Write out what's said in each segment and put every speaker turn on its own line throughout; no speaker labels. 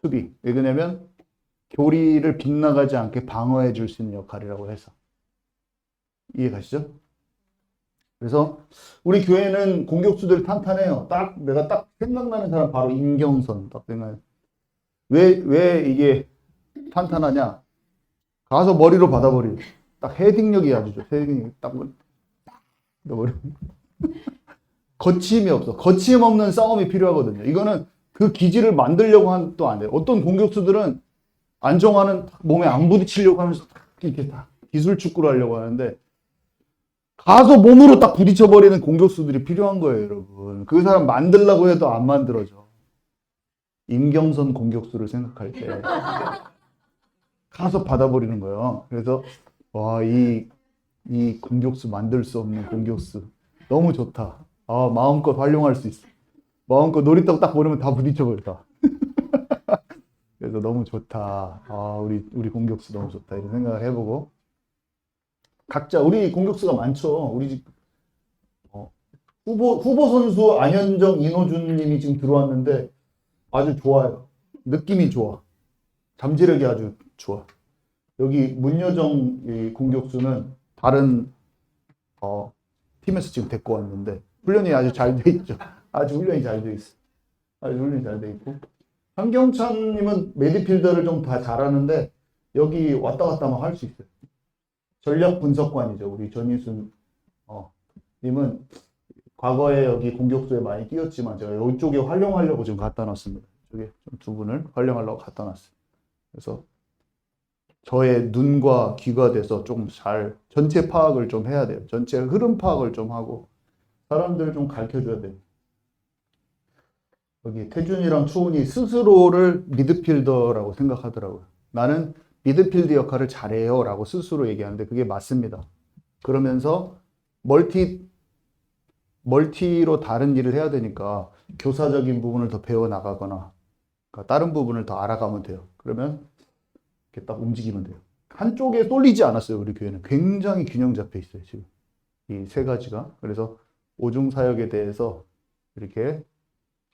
수비. 왜 그러냐면 교리를 빗나가지 않게 방어해 줄 수 있는 역할이라고 해서. 이해 가시죠? 그래서 우리 교회는 공격수들 탄탄해요. 내가 딱 생각나는 사람 바로 임경선. 딱 생각해. 왜 이게 탄탄하냐? 가서 머리로 받아버리고. 딱 헤딩력이 아주 좋아. 헤딩력이 딱 머리. 거침이 없어. 거침 없는 싸움이 필요하거든요. 이거는 그 기질을 만들려고 또 안 돼요. 어떤 공격수들은 안정화는 몸에 안 부딪히려고 하면서 이렇게 다 기술 축구를 하려고 하는데 가서 몸으로 딱 부딪혀버리는 공격수들이 필요한 거예요, 여러분. 그 사람 만들려고 해도 안 만들어져. 임경선 공격수를 생각할 때 가서 받아버리는 거예요. 그래서 와, 이 공격수 만들 수 없는 공격수 너무 좋다. 아, 마음껏 활용할 수 있어. 마음껏 놀이터 딱 보내면 다 부딪혀버렸다. 그래서 너무 좋다. 아, 우리 공격수 너무 좋다. 이런 생각을 해보고. 각자, 우리 공격수가 많죠. 우리 집, 후보 선수 안현정, 이노준 님이 지금 들어왔는데 아주 좋아요. 느낌이 좋아. 잠재력이 아주 좋아. 여기 문여정 이 공격수는 다른, 팀에서 지금 데리고 왔는데 훈련이 아주 잘 돼 있죠. 아주 훈련이 잘 돼 있어. 아주 훈련이 잘 돼 있고. 한경찬님은 미드필더를 좀 다 잘하는데 여기 왔다 갔다 막 할 수 있어요. 전략 분석관이죠. 우리 전희순 님은 과거에 여기 공격수에 많이 뛰었지만 제가 이쪽에 활용하려고 지금 갖다 놨습니다. 이쪽에 두 분을 활용하려고 갖다 놨어요. 그래서 저의 눈과 귀가 돼서 좀 잘 전체 파악을 좀 해야 돼요. 전체 흐름 파악을 좀 하고 사람들을 좀 가르쳐줘야 돼요. 여기 태준이랑 추운이 스스로를 미드필더라고 생각하더라고요. 나는 미드필드 역할을 잘해요 라고 스스로 얘기하는데 그게 맞습니다. 그러면서 멀티로 다른 일을 해야 되니까 교사적인 부분을 더 배워나가거나 그러니까 다른 부분을 더 알아가면 돼요. 그러면 이렇게 딱 움직이면 돼요. 한쪽에 쏠리지 않았어요. 우리 교회는 굉장히 균형 잡혀 있어요. 지금 이 세 가지가. 그래서 오중사역에 대해서 이렇게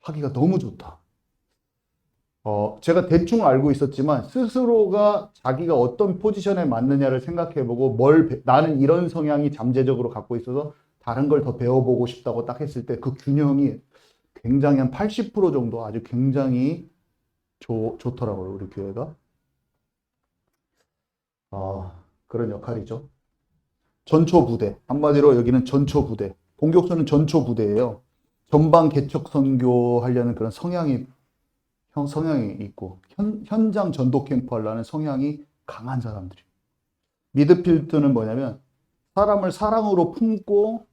하기가 너무 좋다. 제가 대충 알고 있었지만 스스로가 자기가 어떤 포지션에 맞느냐를 생각해보고 나는 이런 성향이 잠재적으로 갖고 있어서 다른 걸 더 배워보고 싶다고 딱 했을 때 그 균형이 굉장히 한 80% 정도 아주 굉장히 좋더라고요. 우리 교회가. 그런 역할이죠. 전초부대. 한마디로 여기는 전초부대. 공격수는 전초부대예요. 전방 개척 선교 하려는 그런 성향이 있고 현장 전도 캠프 하려는 성향이 강한 사람들이. 미드필드는 뭐냐면 사람을 사랑으로 품고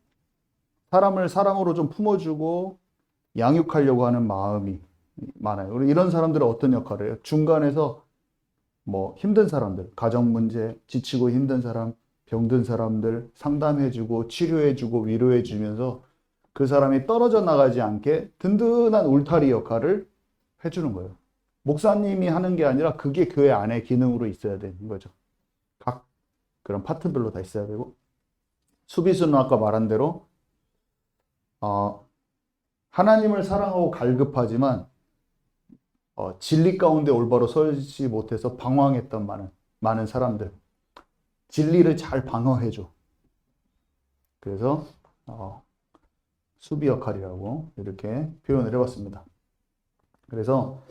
사람을 사랑으로 좀 품어주고 양육하려고 하는 마음이 많아요. 이런 사람들은 어떤 역할을 해요? 중간에서 뭐 힘든 사람들, 가정 문제, 지치고 힘든 사람, 병든 사람들 상담해주고 치료해주고 위로해주면서 그 사람이 떨어져 나가지 않게 든든한 울타리 역할을 해주는 거예요. 목사님이 하는 게 아니라 그게 교회 안에 기능으로 있어야 되는 거죠. 각 그런 파트별로 다 있어야 되고 수비수는 아까 말한 대로 하나님을 사랑하고 갈급하지만 진리 가운데 올바로 서지 못해서 방황했던 많은 사람들 진리를 잘 방어해줘. 그래서 수비 역할이라고 이렇게 표현을 해봤습니다. 그래서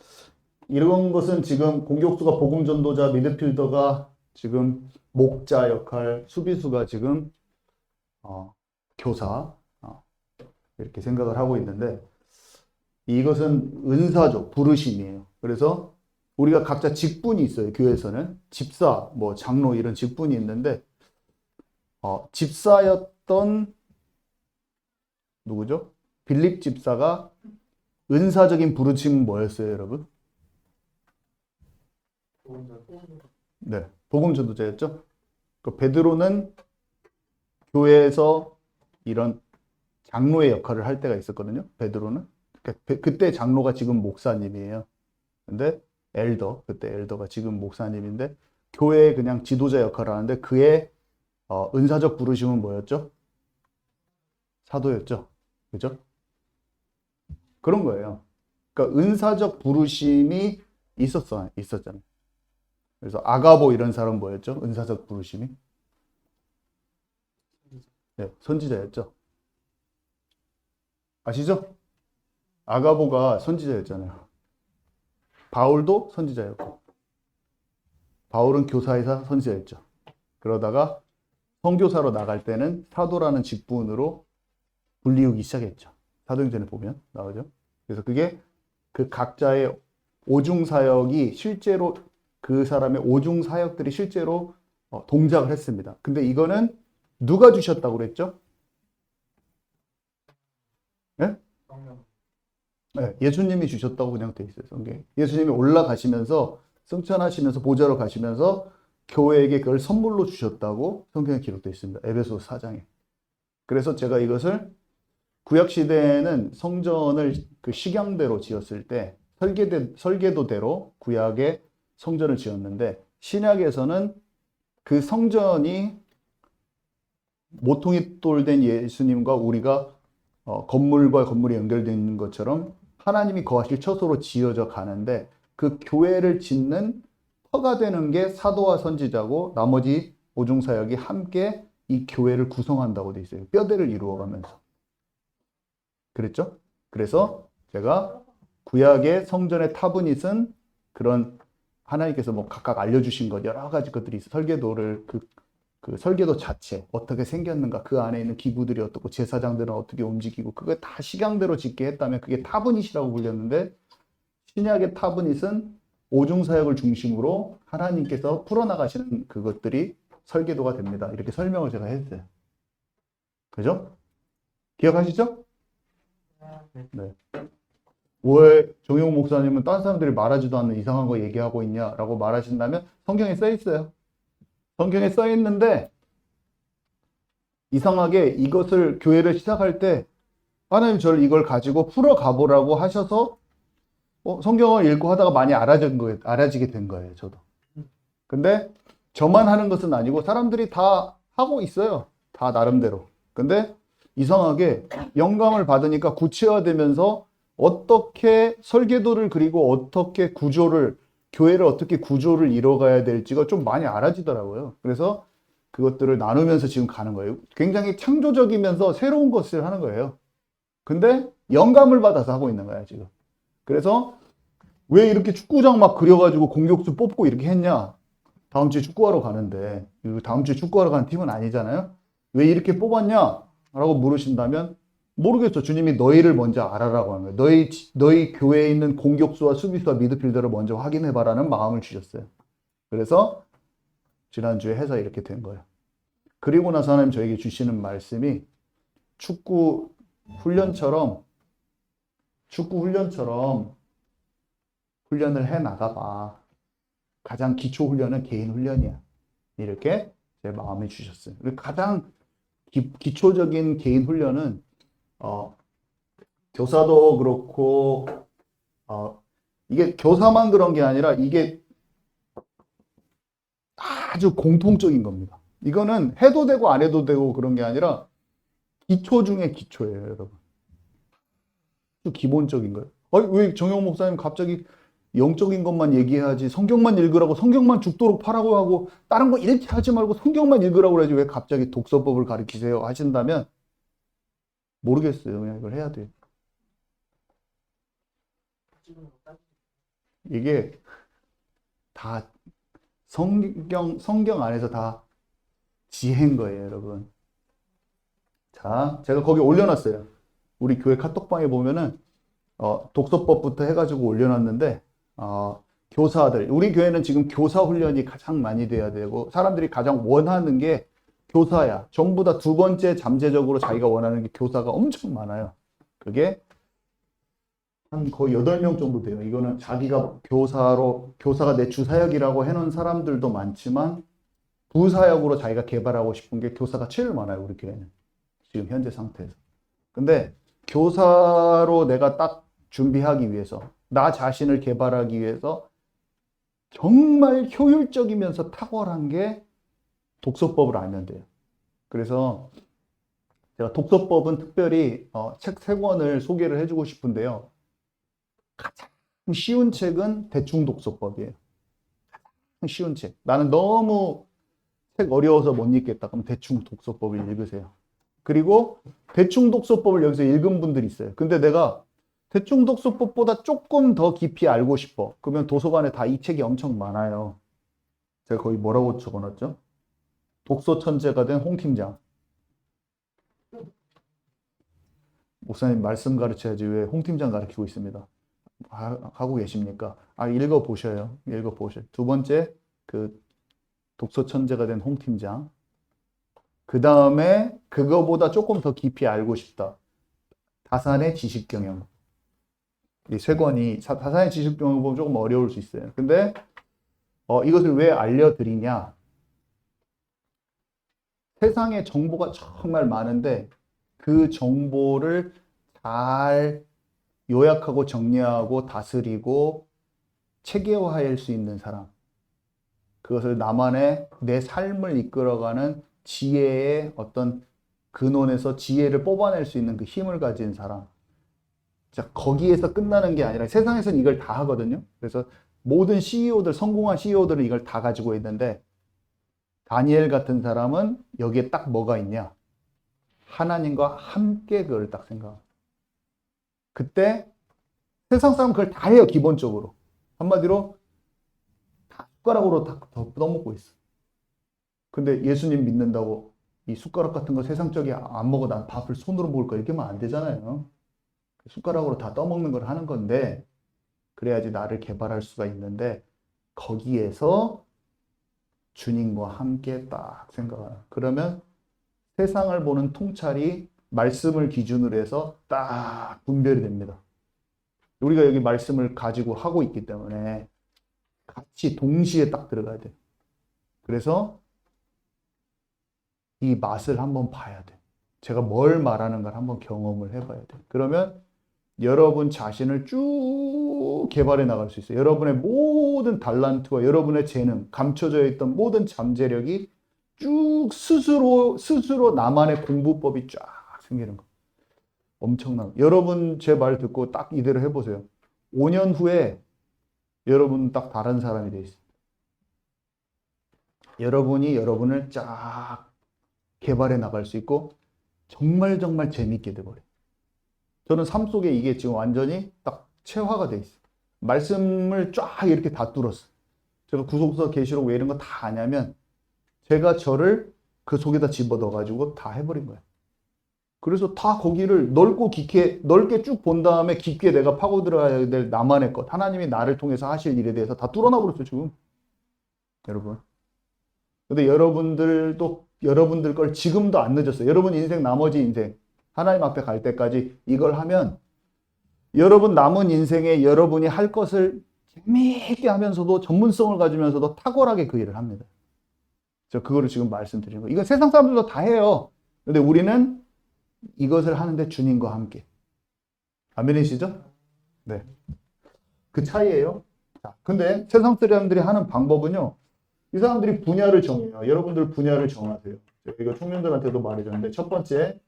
이런 것은 지금 공격수가 복음 전도자, 미드필더가 지금 목자 역할, 수비수가 지금 교사 이렇게 생각을 하고 있는데 이것은 은사죠. 부르심이에요. 그래서 우리가 각자 직분이 있어요. 교회에서는 집사, 뭐 장로 이런 직분이 있는데 집사였던 누구죠? 빌립 집사가 은사적인 부르심은 뭐였어요, 여러분? 네, 복음 전도자였죠. 그 베드로는 교회에서 이런 장로의 역할을 할 때가 있었거든요. 베드로는 그때 장로가 지금 목사님이에요. 근데 그때 엘더가 지금 목사님인데 교회의 그냥 지도자 역할을 하는데 그의 은사적 부르심은 뭐였죠? 사도였죠. 그죠? 그런 거예요. 그러니까 은사적 부르심이 있었잖아요. 그래서 아가보 이런 사람 뭐였죠? 은사적 부르심이? 네, 선지자였죠. 아시죠? 아가보가 선지자였잖아요. 바울도 선지자였고, 바울은 교사이사 선지자였죠. 그러다가 선교사로 나갈 때는 사도라는 직분으로 불리우기 시작했죠. 사도행전에 보면 나오죠. 그래서 그게 그 각자의 오중 사역이 실제로 그 사람의 오중 사역들이 실제로 동작을 했습니다. 근데 이거는 누가 주셨다고 그랬죠? 네? 네, 예수님이 주셨다고 그냥 돼 있어요, 성경에. 예수님이 올라가시면서 승천하시면서 보좌로 가시면서 교회에게 그걸 선물로 주셨다고 성경에 기록되어 있습니다. 에베소 4장에. 그래서 제가 이것을 구약 시대에는 성전을 그 식양대로 지었을 때 설계도대로 구약의 성전을 지었는데 신약에서는 그 성전이 모퉁이 돌된 예수님과 우리가 건물과 건물이 연결되어 있는 것처럼 하나님이 거하실 처소로 지어져 가는데 그 교회를 짓는 터가 되는 게 사도와 선지자고 나머지 오중사역이 함께 이 교회를 구성한다고 돼 있어요. 뼈대를 이루어가면서. 그랬죠? 그래서 제가 구약의 성전의 타브닛은 그런 하나님께서 뭐 각각 알려주신 것 여러 가지 것들이 있어요. 설계도를 그 설계도 자체 어떻게 생겼는가 그 안에 있는 기구들이 어떻고 제사장들은 어떻게 움직이고 그걸 다 식양대로 짓게 했다면 그게 타브닛이라고 불렸는데 신약의 타브닛은 오중사역을 중심으로 하나님께서 풀어나가시는 그것들이 설계도가 됩니다. 이렇게 설명을 제가 했어요. 그죠? 기억하시죠? 네. 왜 정용 목사님은 다른 사람들이 말하지도 않는 이상한 거 얘기하고 있냐라고 말하신다면 성경에 써 있어요. 성경에 써 있는데 이상하게 이것을 교회를 시작할 때 하나님 저를 이걸 가지고 풀어 가보라고 하셔서 성경을 읽고 하다가 많이 알아지게 된 거예요, 저도. 근데 저만 하는 것은 아니고 사람들이 다 하고 있어요. 다 나름대로. 근데 이상하게 영감을 받으니까 구체화되면서 어떻게 설계도를 그리고 어떻게 교회를 어떻게 구조를 이뤄가야 될지가 좀 많이 알아지더라고요. 그래서 그것들을 나누면서 지금 가는 거예요. 굉장히 창조적이면서 새로운 것을 하는 거예요. 근데 영감을 받아서 하고 있는 거야, 지금. 그래서 왜 이렇게 축구장 막 그려가지고 공격수 뽑고 이렇게 했냐? 다음 주에 축구하러 가는데, 다음 주에 축구하러 가는 팀은 아니잖아요? 왜 이렇게 뽑았냐? 라고 물으신다면, 모르겠어. 주님이 너희를 먼저 알아라고 하는 거예요. 너희 교회에 있는 공격수와 수비수와 미드필더를 먼저 확인해봐라는 마음을 주셨어요. 그래서 지난주에 해서 이렇게 된 거예요. 그리고 나서 하나님 저에게 주시는 말씀이 축구 훈련처럼 훈련을 해 나가봐. 가장 기초 훈련은 개인 훈련이야. 이렇게 제 마음에 주셨어요. 가장 기초적인 개인 훈련은 교사도 그렇고 이게 교사만 그런 게 아니라 이게 아주 공통적인 겁니다. 이거는 해도 되고 안 해도 되고 그런 게 아니라 기초 중에 기초예요, 여러분. 기본적인 거예요. 왜 정용 목사님 갑자기 영적인 것만 얘기해야지 성경만 읽으라고 성경만 죽도록 파라고 하고 다른 거 이렇게 하지 말고 성경만 읽으라고 그러지 왜 갑자기 독서법을 가르치세요 하신다면 모르겠어요. 그냥 이걸 해야 돼요. 이게 다 성경 안에서 다 지혜인 거예요, 여러분. 자, 제가 거기 올려놨어요. 우리 교회 카톡방에 보면은 독서법부터 해가지고 올려놨는데 교사들, 우리 교회는 지금 교사 훈련이 가장 많이 돼야 되고 사람들이 가장 원하는 게 교사야. 전부 다 두 번째 잠재적으로 자기가 원하는 게 교사가 엄청 많아요. 그게 한 거의 8명 정도 돼요. 이거는 자기가 교사가 내 주사역이라고 해놓은 사람들도 많지만 부사역으로 자기가 개발하고 싶은 게 교사가 제일 많아요. 우리 교회는. 지금 현재 상태에서. 근데 교사로 내가 딱 준비하기 위해서 나 자신을 개발하기 위해서 정말 효율적이면서 탁월한 게 독서법을 알면 돼요. 그래서 제가 독서법은 특별히 책 3권을 소개를 해주고 싶은데요. 가장 쉬운 책은 대충독서법이에요. 쉬운 책. 나는 너무 책 어려워서 못 읽겠다. 그럼 대충독서법을 읽으세요. 그리고 대충독서법을 여기서 읽은 분들이 있어요. 근데 내가 대충독서법보다 조금 더 깊이 알고 싶어. 그러면 도서관에 다 이 책이 엄청 많아요. 제가 거기 뭐라고 적어놨죠? 독서 천재가 된 홍 팀장. 목사님 말씀 가르쳐야지 왜 홍 팀장 가르치고 있습니다. 하고 계십니까? 읽어보셔요. 읽어보셔요. 두 번째, 그 독서 천재가 된 홍 팀장. 그 다음에 그거보다 조금 더 깊이 알고 싶다. 다산의 지식경영. 이 세 권이 다산의 지식경영 보면 조금 어려울 수 있어요. 근데 이것을 왜 알려드리냐? 세상에 정보가 정말 많은데 그 정보를 잘 요약하고 정리하고 다스리고 체계화할 수 있는 사람. 그것을 나만의 내 삶을 이끌어가는 지혜의 어떤 근원에서 지혜를 뽑아낼 수 있는 그 힘을 가진 사람. 자, 거기에서 끝나는 게 아니라 세상에서는 이걸 다 하거든요. 그래서 모든 CEO들, 성공한 CEO들은 이걸 다 가지고 있는데 다니엘 같은 사람은 여기에 딱 뭐가 있냐? 하나님과 함께 그걸 딱 생각합니다. 그때 세상 사람은 그걸 다 해요, 기본적으로. 한마디로 다 숟가락으로 다 떠먹고 있어. 근데 예수님 믿는다고 이 숟가락 같은 거 세상적이 안 먹어. 난 밥을 손으로 먹을 거야. 이렇게 하면 안 되잖아요. 숟가락으로 다 떠먹는 걸 하는 건데 그래야지 나를 개발할 수가 있는데 거기에서 주님과 함께 딱 생각하는. 그러면 세상을 보는 통찰이 말씀을 기준으로 해서 딱 분별이 됩니다. 우리가 여기 말씀을 가지고 하고 있기 때문에 같이 동시에 딱 들어가야 돼. 그래서 이 맛을 한번 봐야 돼. 제가 뭘 말하는가를 한번 경험을 해봐야 돼. 그러면 여러분 자신을 쭉 개발해 나갈 수 있어요. 여러분의 모든 달란트와 여러분의 재능, 감춰져 있던 모든 잠재력이 쭉 스스로 나만의 공부법이 쫙 생기는 거. 엄청난. 여러분 제 말 듣고 딱 이대로 해보세요. 5년 후에 여러분 딱 다른 사람이 돼 있어요. 여러분이 여러분을 쫙 개발해 나갈 수 있고 정말 재밌게 돼버려요. 저는 삶 속에 이게 지금 완전히 딱 체화가 돼 있어요. 말씀을 쫙 이렇게 다 뚫었어요. 제가 구속서, 계시록 왜 이런 거 다 아냐면 제가 저를 그 속에다 집어넣어가지고 다 해버린 거예요. 그래서 다 거기를 넓게 쭉 본 다음에 깊게 내가 파고 들어가야 될 나만의 것, 하나님이 나를 통해서 하실 일에 대해서 다 뚫어놔 버렸어요, 지금. 여러분. 근데 여러분들도 여러분들 걸 지금도 안 늦었어요. 여러분 인생, 나머지 인생, 하나님 앞에 갈 때까지 이걸 하면 여러분 남은 인생에 여러분이 할 것을 재미있게 하면서도 전문성을 가지면서도 탁월하게 그 일을 합니다. 저 그거를 지금 말씀드리는 거예요. 이거 세상 사람들도 다 해요. 근데 우리는 이것을 하는데 주님과 함께. 아멘이시죠? 네. 그 차이예요. 자, 근데 세상 사람들이 하는 방법은요. 이 사람들이 분야를 정해요. 여러분들 분야를 정하세요. 이거 청년들한테도 말해줬는데 첫 번째,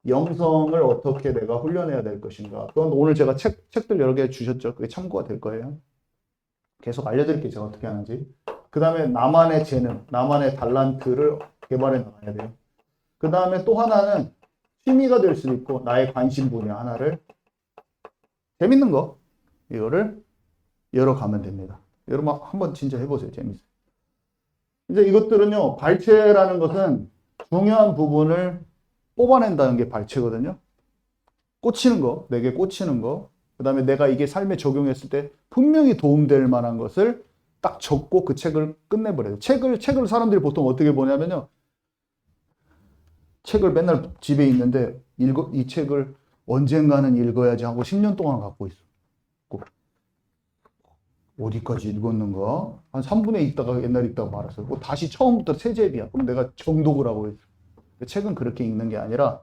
영성을 어떻게 내가 훈련해야 될 것인가. 그건 오늘 제가 책들 여러 개 주셨죠. 그게 참고가 될 거예요. 계속 알려드릴게요. 제가 어떻게 하는지. 그 다음에 나만의 재능, 나만의 달란트를 개발해 나가야 돼요. 그 다음에 또 하나는 취미가 될 수도 있고 나의 관심 분야 하나를 재밌는 거 이거를 열어가면 됩니다. 여러분 한번 진짜 해보세요. 재밌어요. 이제 이것들은요, 발췌라는 것은 중요한 부분을 뽑아낸다는 게 발췌거든요. 꽂히는 거, 내게 꽂히는 거, 그 다음에 내가 이게 삶에 적용했을 때 분명히 도움될 만한 것을 딱 적고 그 책을 끝내버려요. 책을 사람들이 보통 어떻게 보냐면요. 책을 맨날 집에 있는데 이 책을 언젠가는 읽어야지 하고 10년 동안 갖고 있어. 어디까지 읽었는가? 한 3분의 있다가 옛날에 읽다가 말았어요. 다시 처음부터 새 집이야. 그럼 내가 정독을 하고 있어. 책은 그렇게 읽는 게 아니라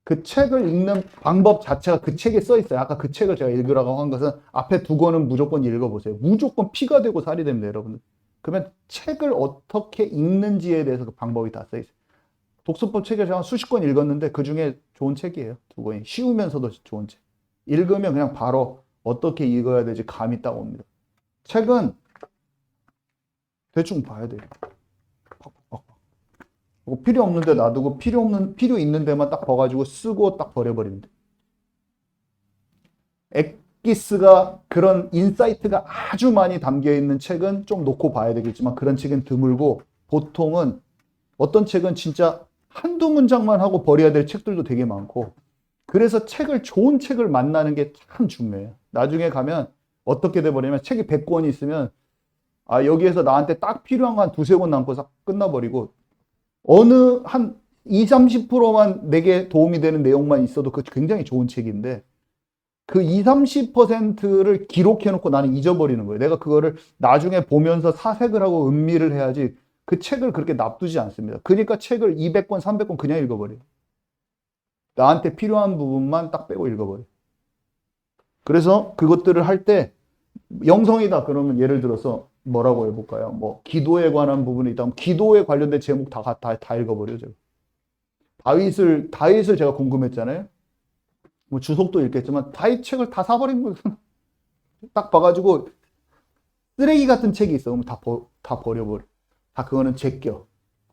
그 책을 읽는 방법 자체가 그 책에 써 있어요. 아까 그 책을 제가 읽으라고 한 것은 앞에 두 권은 무조건 읽어보세요. 무조건 피가 되고 살이 됩니다, 여러분들. 그러면 책을 어떻게 읽는지에 대해서 그 방법이 다 써 있어요. 독서법 책을 제가 수십 권 읽었는데 그 중에 좋은 책이에요. 두 권이. 쉬우면서도 좋은 책. 읽으면 그냥 바로 어떻게 읽어야 될지 감이 딱 옵니다. 책은 대충 봐야 돼요. 필요 없는데 놔두고 필요 있는 데만 딱 봐가지고 쓰고 딱 버려버립니다. 엑기스가 그런 인사이트가 아주 많이 담겨 있는 책은 좀 놓고 봐야 되겠지만 그런 책은 드물고 보통은 어떤 책은 진짜 한두 문장만 하고 버려야 될 책들도 되게 많고 그래서 좋은 책을 만나는 게 참 중요해요. 나중에 가면 어떻게 돼버리냐면 책이 100권이 있으면 여기에서 나한테 딱 필요한 거 한 두세 권 남고 싹 끝나버리고 어느 한 20, 30%만 내게 도움이 되는 내용만 있어도 그 굉장히 좋은 책인데 그 20, 30%를 기록해놓고 나는 잊어버리는 거예요. 내가 그거를 나중에 보면서 사색을 하고 음미를 해야지 그 책을 그렇게 놔두지 않습니다. 그러니까 책을 200권, 300권 그냥 읽어버려요. 나한테 필요한 부분만 딱 빼고 읽어버려요. 그래서 그것들을 할 때 영성이다 그러면 예를 들어서 뭐라고 해볼까요? 뭐 기도에 관한 부분이 있다면 기도에 관련된 제목 다 읽어버려요. 제가. 다윗을 제가 궁금했잖아요. 뭐 주석도 읽겠지만 다윗 책을 다 사버린 거예요. 딱 봐가지고 쓰레기 같은 책이 있어. 그럼 다 버려버려. 다 그거는 제껴.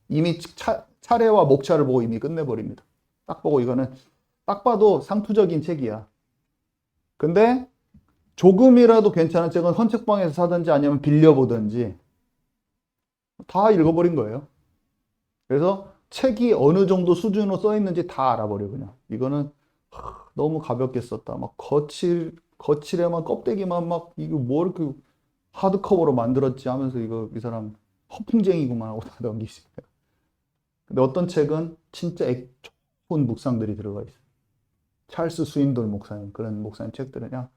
이미 차례와 목차를 보고 이미 끝내버립니다. 딱 보고 이거는 딱 봐도 상투적인 책이야. 근데 조금이라도 괜찮은 책은 헌책방에서 사든지 아니면 빌려보든지 다 읽어버린 거예요. 그래서 책이 어느 정도 수준으로 써있는지 다 알아버려 그냥. 이거는 너무 가볍게 썼다. 막 거칠에만 껍데기만 막 이거 뭐 이렇게 하드커버로 만들었지 하면서 이거 이 사람 허풍쟁이구만 하고 다 넘기지. 근데 어떤 책은 진짜 좋은 묵상들이 들어가 있어요. 찰스 스윈돌 목사님 그런 목사님 책들은 그냥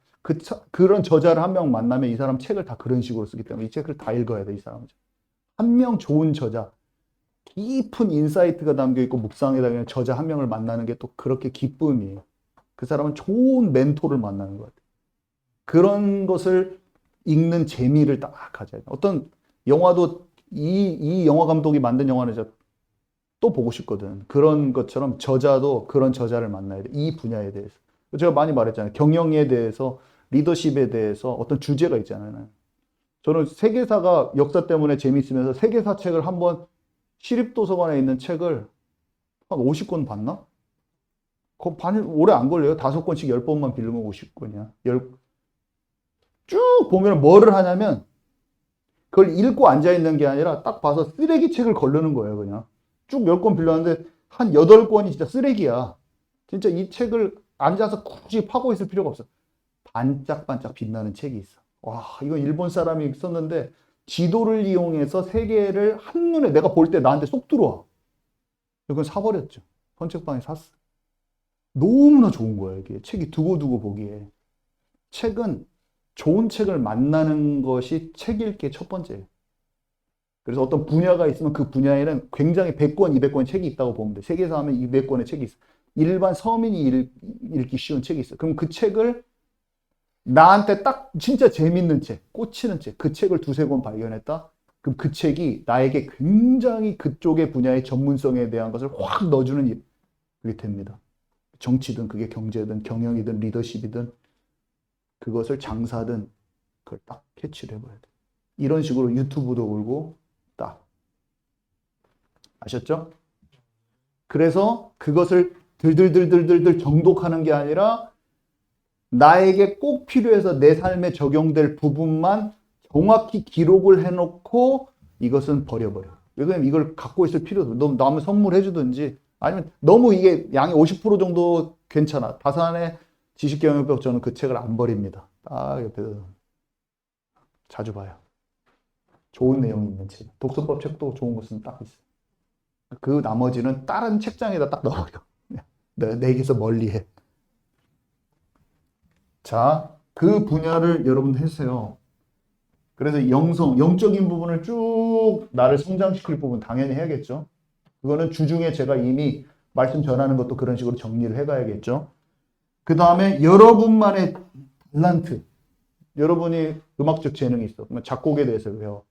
그런 저자를 한 명 만나면 이 사람 책을 다 그런 식으로 쓰기 때문에 이 책을 다 읽어야 돼. 이 사람은 한 명 좋은 저자 깊은 인사이트가 담겨있고 묵상에 담긴 저자 한 명을 만나는 게 또 그렇게 기쁨이에요. 그 사람은 좋은 멘토를 만나는 것 같아요. 그런 것을 읽는 재미를 딱 가져야 돼요. 어떤 영화도 이 영화 감독이 만든 영화는 또 보고 싶거든. 그런 것처럼 저자도 그런 저자를 만나야 돼. 이 분야에 대해서. 제가 많이 말했잖아요. 경영에 대해서, 리더십에 대해서 어떤 주제가 있잖아요. 저는 세계사가 역사 때문에 재미있으면서 세계사 책을 한번 시립도서관에 있는 책을 한 50권 봤나? 오래 안 걸려요. 5권씩 10번만 빌리면 50권이야. 쭉 보면 뭐를 하냐면 그걸 읽고 앉아있는 게 아니라 딱 봐서 쓰레기 책을 거르는 거예요. 그냥 쭉 10권 빌렸는데 한 8권이 진짜 쓰레기야. 진짜 이 책을 앉아서 굳이 파고 있을 필요가 없어. 반짝반짝 빛나는 책이 있어. 와, 이건 일본 사람이 썼는데 지도를 이용해서 세계를 한눈에 내가 볼 때 나한테 쏙 들어와. 이건 사버렸죠. 헌책방에 샀어. 너무나 좋은 거예요. 이게 책이 두고두고 보기에. 책은 좋은 책을 만나는 것이 책 읽기의 첫 번째예요. 그래서 어떤 분야가 있으면 그 분야에는 굉장히 100권, 200권의 책이 있다고 보면 돼. 세계사 하면 200권의 책이 있어. 일반 서민이 읽기 쉬운 책이 있어. 그럼 그 책을 나한테 딱 진짜 재밌는 책, 꽂히는 책, 그 책을 두세 권 발견했다? 그럼 그 책이 나에게 굉장히 그쪽의 분야의 전문성에 대한 것을 확 넣어주는 일이 됩니다. 정치든 그게 경제든 경영이든 리더십이든 그것을 장사든 그걸 딱 캐치를 해봐야 돼. 이런 식으로 유튜브도 울고 딱. 아셨죠? 그래서 그것을 들들들들들들 정독하는 게 아니라 나에게 꼭 필요해서 내 삶에 적용될 부분만 정확히 기록을 해놓고 이것은 버려버려. 왜냐면 이걸 갖고 있을 필요도 너무 남을 선물해 주든지 아니면 너무 이게 양이 50% 정도 괜찮아. 다산의 지식경영법 저는 그 책을 안 버립니다. 딱 옆에서 자주 봐요. 좋은 내용이 있는 책. 독서법 책도 좋은 것은 딱 있어요. 그 나머지는 다른 책장에다 딱 넣어버려. 내게서 멀리해. 자, 그 분야를 여러분 하세요. 그래서 영적인 부분을 쭉 나를 성장시킬 부분 당연히 해야겠죠. 그거는 주중에 제가 이미 말씀 전하는 것도 그런 식으로 정리를 해가야겠죠. 그 다음에 여러분만의 탤런트. 여러분이 음악적 재능이 있어. 그러면 작곡에 대해서 배워.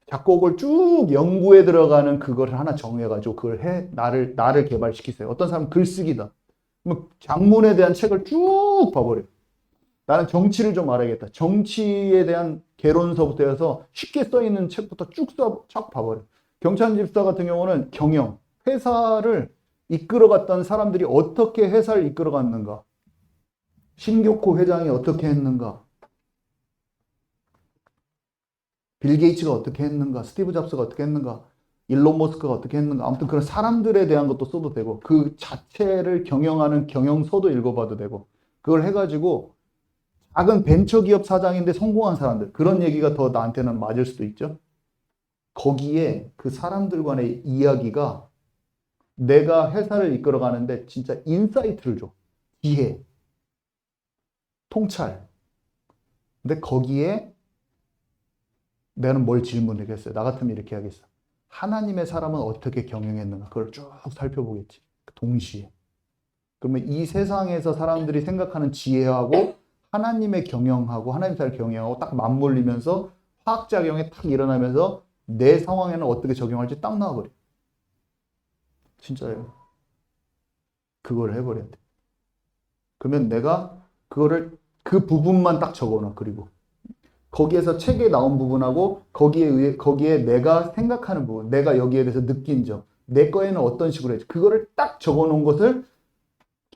작곡을 쭉 연구에 들어가는 그걸 하나 정해가지고 그걸 나를 개발시키세요. 어떤 사람은 글쓰기다. 그러면 작문에 대한 책을 쭉 봐버려요. 나는 정치를 좀 알아야겠다. 정치에 대한 개론서부터 해서 쉽게 써있는 책부터 쫙 봐버려. 경찬 집사 같은 경우는 경영, 회사를 이끌어갔던 사람들이 어떻게 회사를 이끌어갔는가, 신교코 회장이 어떻게 했는가, 빌 게이츠가 어떻게 했는가, 스티브 잡스가 어떻게 했는가, 일론 머스크가 어떻게 했는가, 아무튼 그런 사람들에 대한 것도 써도 되고, 그 자체를 경영하는 경영서도 읽어봐도 되고, 그걸 해가지고 작은 벤처기업 사장인데 성공한 사람들, 그런 얘기가 더 나한테는 맞을 수도 있죠. 거기에 그 사람들 간의 이야기가 내가 회사를 이끌어가는데 진짜 인사이트를 줘. 지혜, 통찰. 근데 거기에 내가는 뭘 질문하겠어요? 나 같으면 이렇게 하겠어. 하나님의 사람은 어떻게 경영했는가? 그걸 쭉 살펴보겠지. 동시에. 그러면 이 세상에서 사람들이 생각하는 지혜하고 하나님의 경영하고 하나님 사를 경영하고 딱 맞물리면서 화학작용이 딱 일어나면서 내 상황에는 어떻게 적용할지 딱 나와버려. 진짜예요. 그걸 해버려야 돼. 그러면 내가 그거를 그 부분만 딱 적어놔. 그리고 거기에서 책에 나온 부분하고 거기에 내가 생각하는 부분, 내가 여기에 대해서 느낀 점, 내 거에는 어떤 식으로 했지. 그거를 딱 적어놓은 것을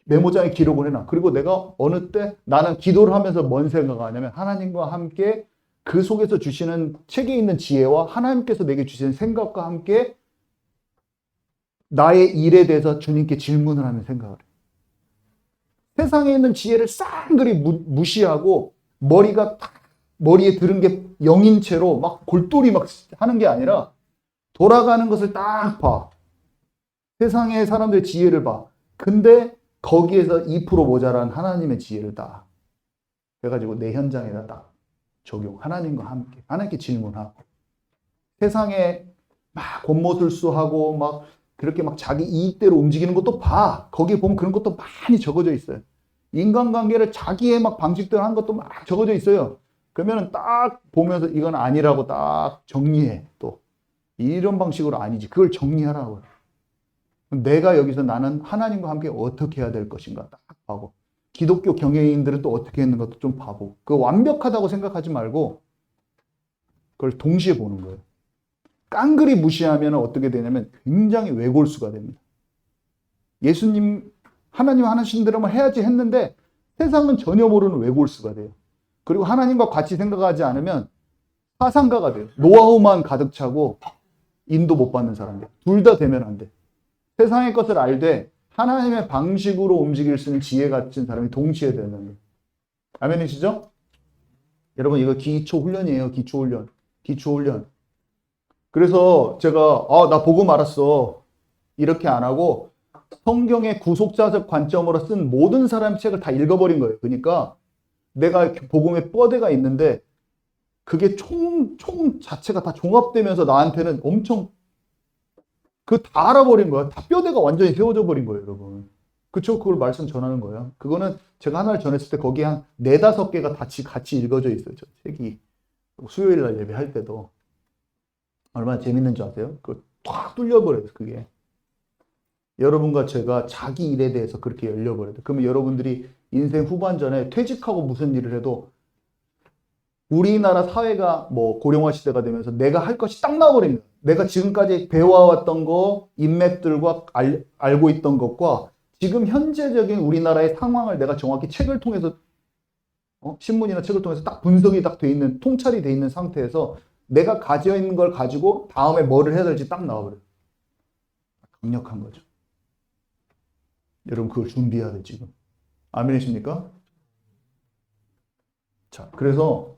메모장에 기록을 해놔. 그리고 내가 어느 때 나는 기도를 하면서 뭔 생각하냐면 하나님과 함께 그 속에서 주시는 책에 있는 지혜와 하나님께서 내게 주시는 생각과 함께 나의 일에 대해서 주님께 질문을 하는 생각을 해. 세상에 있는 지혜를 쌍그리 무시하고 머리에 들은 게 영인 채로 막 골똘히 막 하는 게 아니라 돌아가는 것을 딱 봐. 세상의 사람들의 지혜를 봐. 근데 거기에서 2% 모자란 하나님의 지혜를 딱 해가지고 내 현장에다 딱 적용. 하나님과 함께. 하나님께 질문하고. 세상에 막 곤모술수하고 막 그렇게 막 자기 이익대로 움직이는 것도 봐. 거기에 보면 그런 것도 많이 적어져 있어요. 인간관계를 자기의 막 방식대로 하는 것도 막 적어져 있어요. 그러면 딱 보면서 이건 아니라고 딱 정리해. 또 이런 방식으로 아니지. 그걸 정리하라고요. 내가 여기서 나는 하나님과 함께 어떻게 해야 될 것인가 딱 하고 기독교 경영인들은 또 어떻게 했는 것도 좀 봐보고 그 완벽하다고 생각하지 말고 그걸 동시에 보는 거예요. 깡그리 무시하면 어떻게 되냐면 굉장히 외골수가 됩니다. 예수님 하나님 하시는 대로만 해야지 했는데 세상은 전혀 모르는 외골수가 돼요. 그리고 하나님과 같이 생각하지 않으면 사상가가 돼요. 노하우만 가득 차고 인도 못 받는 사람들. 둘 다 되면 안 돼. 세상의 것을 알되 하나님의 방식으로 움직일 수 있는 지혜 같은 사람이 동시에 되는 거예요. 아멘이시죠? 여러분 이거 기초 훈련이에요. 기초 훈련. 기초 훈련. 그래서 제가 나 복음 알았어. 이렇게 안 하고 성경의 구속자적 관점으로 쓴 모든 사람의 책을 다 읽어버린 거예요. 그러니까 내가 복음의 뼈대가 있는데 그게 총 자체가 다 종합되면서 나한테는 엄청 그거 다 알아버린 거야. 다 뼈대가 완전히 세워져 버린 거예요, 여러분. 그쵸? 그걸 말씀 전하는 거예요. 그거는 제가 하나를 전했을 때 거기 한 4-5개가 같이 읽어져 있어요. 저 책이. 수요일 날 예배할 때도. 얼마나 재밌는 줄 아세요? 그거 탁 뚫려버려요, 그게. 여러분과 제가 자기 일에 대해서 그렇게 열려버려요. 그러면 여러분들이 인생 후반전에 퇴직하고 무슨 일을 해도 우리나라 사회가 뭐 고령화 시대가 되면서 내가 할 것이 딱 나와버립니다. 내가 지금까지 배워왔던 거, 인맥들과 알고 있던 것과 지금 현재적인 우리나라의 상황을 내가 정확히 책을 통해서 신문이나 책을 통해서 딱 분석이 딱 돼 있는, 통찰이 돼 있는 상태에서 내가 가지고 있는 걸 가지고 다음에 뭐를 해야 될지 딱 나와버려요. 강력한 거죠. 여러분 그걸 준비해야 돼 지금. 아멘이십니까? 자, 그래서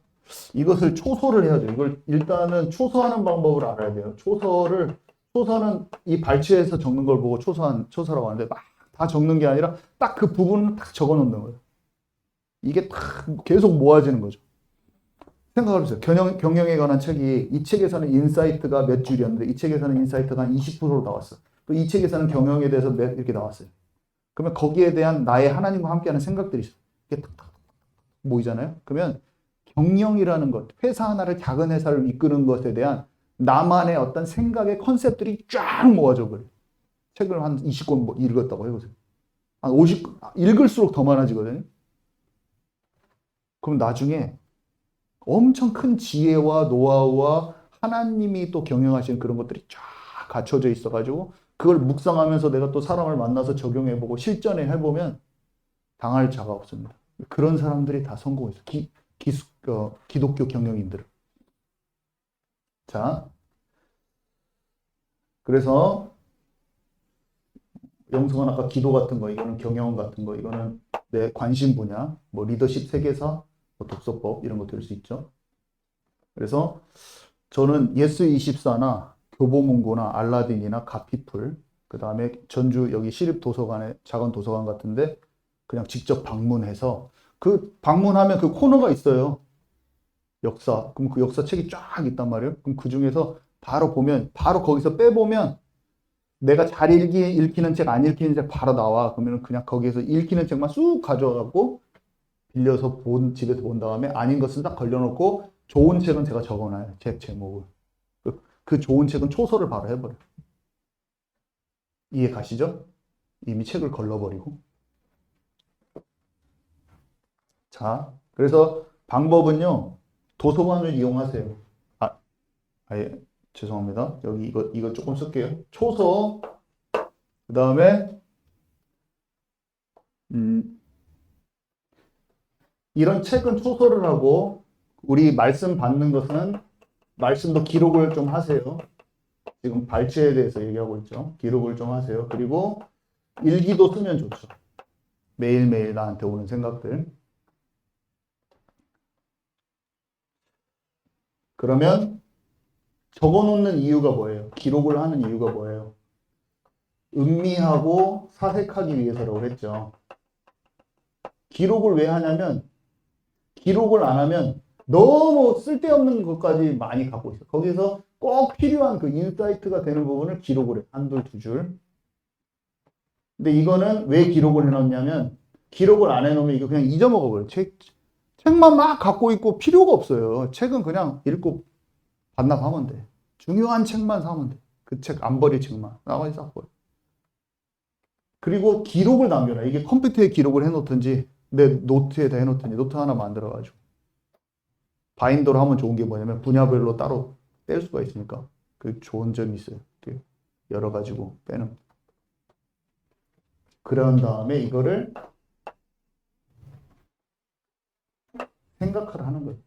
이것을 초소를 해야 돼요. 이걸 일단은 초소하는 방법을 알아야 돼요. 초서는 이 발췌해서 적는 걸 보고 초서라고 하는데 막 다 적는 게 아니라 딱 그 부분을 딱 적어 놓는 거예요. 이게 딱 계속 모아지는 거죠. 생각을 해보세요. 경영에 관한 책이 이 책에서는 인사이트가 몇 줄이었는데 이 책에서는 인사이트가 한 20% 나왔어. 또 이 책에서는 경영에 대해서 이렇게 나왔어요. 그러면 거기에 대한 나의 하나님과 함께하는 생각들이 있어요. 이게 탁탁 모이잖아요. 그러면 경영이라는 것, 회사 하나를 작은 회사를 이끄는 것에 대한 나만의 어떤 생각의 컨셉들이 쫙 모아져 버려요. 책을 한 20권 읽었다고 해보세요. 한 50, 읽을수록 더 많아지거든요. 그럼 나중에 엄청 큰 지혜와 노하우와 하나님이 또 경영하시는 그런 것들이 쫙 갖춰져 있어가지고 그걸 묵상하면서 내가 또 사람을 만나서 적용해보고 실전에 해보면 당할 자가 없습니다. 그런 사람들이 다 성공했어요. 기독교 경영인들은. 자, 그래서 영성은 아까 기도 같은 거, 이거는 경영 같은 거, 이거는 내 관심 분야, 뭐 리더십 세계사, 뭐 독서법 이런 거 들 수 있죠. 그래서 저는 예스24나 교보문고나 알라딘이나 가피풀, 그 다음에 전주 여기 시립도서관에 작은 도서관 같은데 그냥 직접 방문해서 그 방문하면 그 코너가 있어요. 역사. 그럼 그 역사 책이 쫙 있단 말이에요. 그럼 그 중에서 바로 보면 바로 거기서 빼보면 내가 잘 읽히는 책, 안 읽히는 책 바로 나와. 그러면 그냥 거기에서 읽히는 책만 쑥 가져가고 빌려서 집에서 본 다음에 아닌 것은 딱 걸려놓고 좋은 책은 제가 적어놔요. 책 제목을. 그 좋은 책은 초서를 바로 해버려요. 이해 가시죠? 이미 책을 걸러버리고. 자, 그래서 방법은요. 도서관을 이용하세요. 아예 죄송합니다. 여기 이거 조금 쓸게요. 초서, 그 다음에 이런 책은 초서를 하고 우리 말씀 받는 것은 말씀도 기록을 좀 하세요. 지금 발췌에 대해서 얘기하고 있죠. 기록을 좀 하세요. 그리고 일기도 쓰면 좋죠. 매일매일 나한테 오는 생각들. 그러면 적어놓는 이유가 뭐예요? 기록을 하는 이유가 뭐예요? 음미하고 사색하기 위해서라고 했죠. 기록을 왜 하냐면 기록을 안 하면 너무 쓸데없는 것까지 많이 갖고 있어요. 거기서 꼭 필요한 그 인사이트가 되는 부분을 기록을 해. 한둘, 두 줄. 근데 이거는 왜 기록을 해놓냐면 기록을 안 해놓으면 이거 그냥 잊어먹어버려요. 책만 막 갖고 있고 필요가 없어요. 책은 그냥 읽고 반납하면 돼. 중요한 책만 사면 돼. 그 책 안 버릴 책만. 나머지 싹 버려. 그리고 기록을 남겨놔. 이게 컴퓨터에 기록을 해놓든지 내 노트에다 해놓든지 노트 하나 만들어가지고. 바인더로 하면 좋은 게 뭐냐면 분야별로 따로 뗄 수가 있으니까 그 좋은 점이 있어요. 여러 가지고 빼는. 그런 다음에 이거를 생각하라 하는 거예요.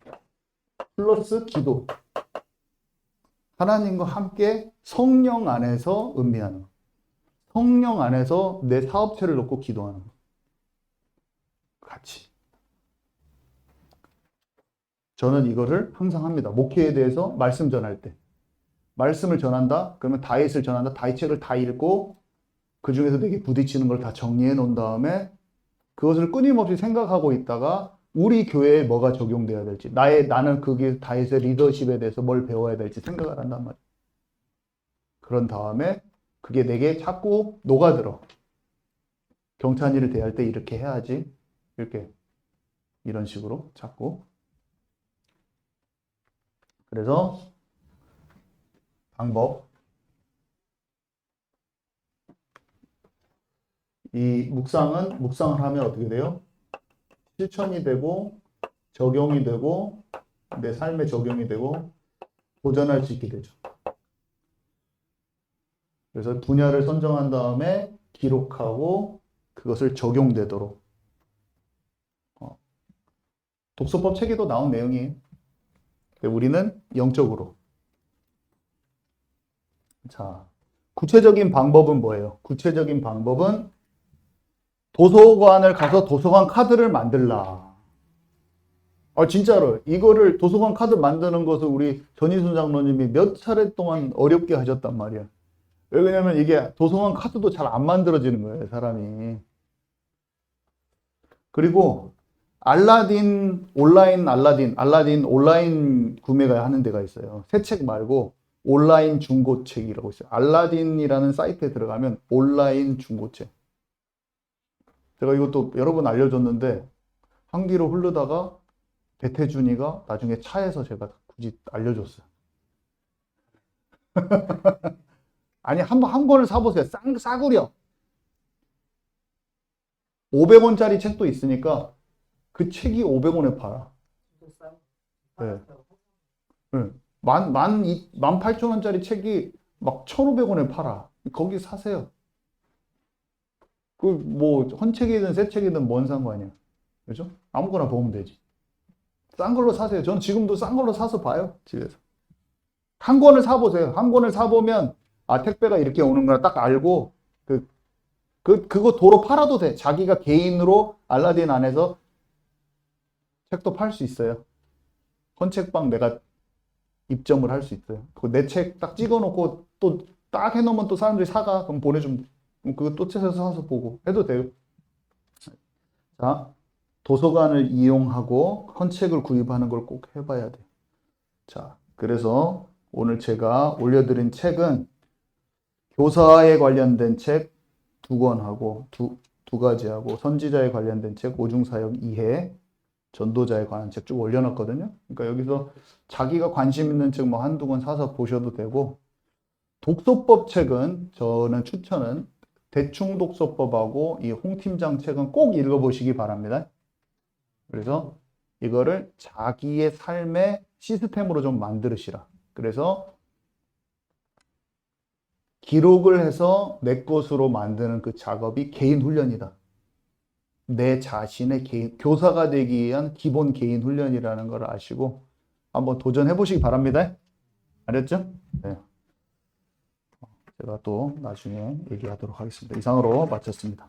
플러스 기도. 하나님과 함께 성령 안에서 음미하는 거. 성령 안에서 내 사업체를 놓고 기도하는 거. 같이. 저는 이거를 항상 합니다. 목회에 대해서 말씀 전할 때. 말씀을 전한다? 그러면 다윗을 전한다. 다윗 책을 다 읽고 그 중에서 내게 부딪히는 걸 다 정리해 놓은 다음에 그것을 끊임없이 생각하고 있다가 우리 교회에 뭐가 적용돼야 될지 나는 그게 다윗의 리더십에 대해서 뭘 배워야 될지 생각을 한단 말이에요. 그런 다음에 그게 내게 자꾸 녹아들어. 경찬이를 대할 때 이렇게 해야지. 이렇게 이런 식으로 자꾸. 그래서 방법. 이 묵상을 하면 어떻게 돼요? 실천이 되고 적용이 되고 내 삶에 적용이 되고 도전할 수 있게 되죠. 그래서 분야를 선정한 다음에 기록하고 그것을 적용되도록. 독서법 책에도 나온 내용이에요. 우리는 영적으로. 자, 구체적인 방법은 뭐예요? 구체적인 방법은 도서관을 가서 도서관 카드를 만들라. 진짜로 이거를 도서관 카드 만드는 것을 우리 전희순 장로님이 몇 차례 동안 어렵게 하셨단 말이야. 왜냐면 이게 도서관 카드도 잘 안 만들어지는 거예요, 사람이. 그리고 알라딘 온라인 구매가 하는 데가 있어요. 새 책 말고 온라인 중고책이라고 있어요. 알라딘이라는 사이트에 들어가면 온라인 중고책. 제가 이것도 여러 번 알려줬는데 한 귀로 흐르다가 배태준이가 나중에 차에서 제가 굳이 알려줬어요. 아니 한 권을 사보세요. 싸구려. 500원짜리 책도 있으니까 그 책이 500원에 팔아. 네. 네. 18,000원짜리 책이 막 1,500원에 팔아. 거기 사세요. 그 뭐 헌책이든 새 책이든 뭔 상관이야. 그죠? 아무거나 보면 되지. 싼 걸로 사세요. 저는 지금도 싼 걸로 사서 봐요. 집에서. 한 권을 사보세요. 한 권을 사보면 아 택배가 이렇게 오는구나 딱 알고 그거 도로 팔아도 돼. 자기가 개인으로 알라딘 안에서 책도 팔 수 있어요. 헌책방 내가 입점을 할 수 있어요. 내 책 딱 찍어놓고 또 딱 해놓으면 또 사람들이 사가. 그럼 보내주면 그거 또 찾아서 사서 보고 해도 돼요. 자, 도서관을 이용하고 헌책을 구입하는 걸 꼭 해봐야 돼. 자, 그래서 오늘 제가 올려드린 책은 교사에 관련된 책 2권하고 두 가지하고 선지자에 관련된 책 오중사역 이해 전도자에 관한 책 쭉 올려놨거든요. 그러니까 여기서 자기가 관심 있는 책 뭐 한두 권 사서 보셔도 되고 독서법 책은 저는 추천은 대충 독서법하고 이 홍 팀장 책은 꼭 읽어보시기 바랍니다. 그래서 이거를 자기의 삶의 시스템으로 좀 만들으시라. 그래서 기록을 해서 내 것으로 만드는 그 작업이 개인 훈련이다. 내 자신의 개인, 교사가 되기 위한 기본 개인 훈련이라는 걸 아시고 한번 도전해 보시기 바랍니다. 알았죠? 네. 제가 또 나중에 얘기하도록 하겠습니다. 이상으로 마쳤습니다.